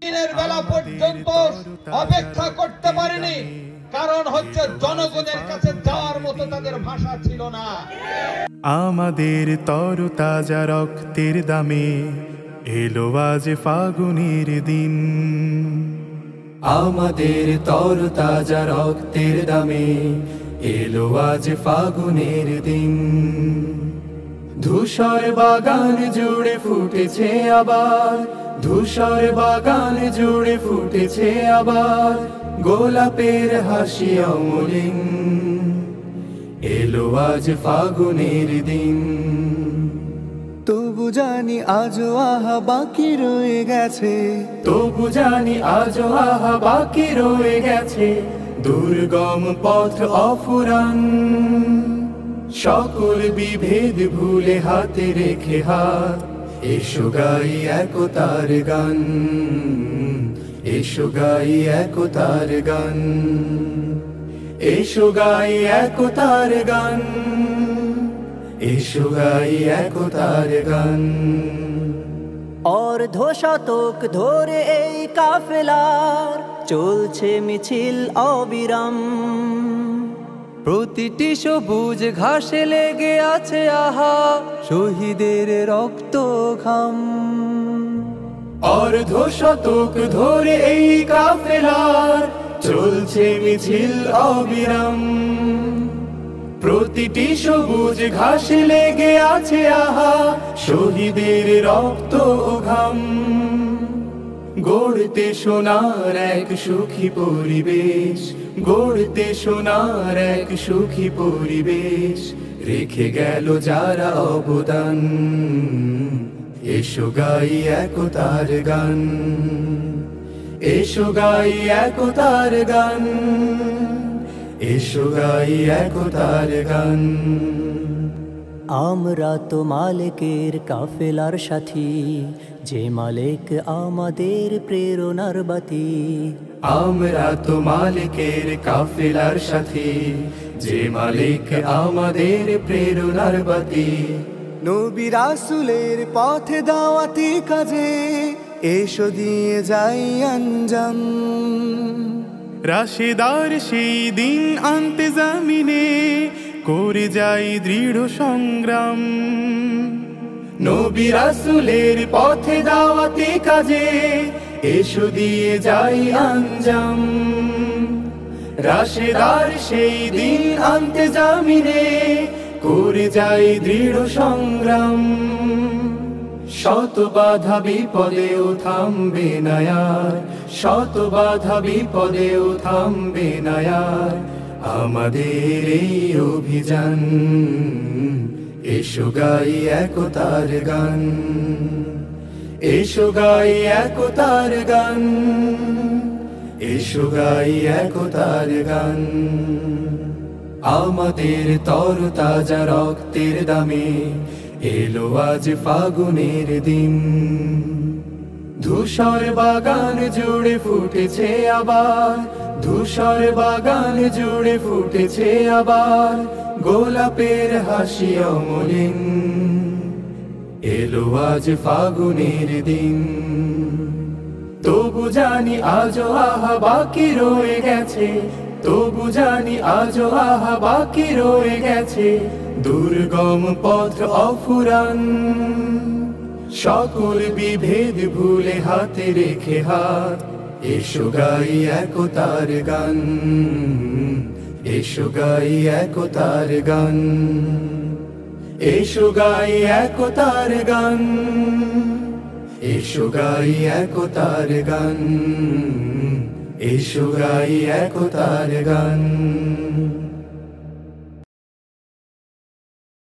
দিনের বেলা পর্যন্ত অপেক্ষা করতে পারেনি, কারণ হচ্ছে জনগণের কাছে যাওয়ার মতো তাদের ভাষা ছিল না। আমাদের তরতাজা রক্তের দামে এলো আজ ফাগুনের দিন, আমাদের তরতাজা রক্তের দামে এলো আজ ফাগুনের দিন। ধূসর বাগান জুড়ে ফুটেছে আবার, ধূসর বাগান জুড়ে ফুটেছে আবার গোলাপের হাসি অমলিন, এলো আজ ফাগুনের দিন। তবু জানি আজও আহা বাকি রয়ে গেছে, তবু জানি আজও আহা বাকি রয়ে গেছে দুর্গম পথ অফুরান। সকল বিভেদ ভুলে হাতে রেখে হাত, এসো গাই একতার গান, এসো গাই একতার গান, এসো গাই একতার গান, এসো গাই একতার গান। অর্ধ শতক ধরে এই কাফেলার চলছে মিছিল অবিরাম, প্রতিটি সবুজ ঘাসে লেগে আছে আহা শহীদের রক্ত ঘাম। অর্ধ শতক ধরে এই কাফেলার চলছে মিছিল অবিরাম, প্রতিটি সবুজ ঘাসে লেগে আছে আহা শহীদের রক্ত ঘাম। গড়তে সোনার এক সুখী পরিবেশ, গড়তে সোনার এক সুখী পরিবেশ রেখে গেল যারা অবদান, এসো গাই একতার গান, এসো গাই একতার গান, এসো গাই একতার গান। আমরা তো মালিকের কাফেলার সাথী, যে মালিক আমাদের প্রেরণার বাতি। আমরা তো মালিকের কাফেলার সাথী, যে মালিক আমাদের প্রেরণার বাতি। নবী রাসূলের পথে দাওয়াতি কাজে এসো দিয়ে যাই আঞ্জাম। রাশেদার সেই দিন আনতে জামিনে করে যাই দৃঢ় সংগ্রাম। নবী রাসূলের পথে দাওয়াতি কাজে এসো দিয়ে যাই আঞ্জাম। রাশেদার সেই দিন আনতে জামিনে করে যাই দৃঢ় সংগ্রাম। শত বাধা বিপদেও থামবে না আর, শত বাধা বিপদেও থামবে না আর আমাদের এই অভিযান। এসো গাই একতার গান, এসো গাই একতার গান, এসো গাই একতার গান। আমাদের তরতাজা রক্তের দামে এলো আজ ফাগুনের দিন। ধূসর বাগান জুড়ে ফুটেছে আবার, ধূসর বাগান জুড়ে ফুটেছে আবার গোলাপের হাসি অমলিন, এলো আজ ফাগুনের দিন। তবু জানি আজও আহা বাকি রয়ে গেছে, তবু জানি আজও আহা বাকি রয়ে গেছে দুর্গম পথ অফুরান। সকল বিভেদ ভুলে হাতে রেখে হাত, এসো গাই একতার গান, এসো গাই একতার গান, এসো গাই একতার গান, এসো গাই একতার গান, এসো গাই একতার গান।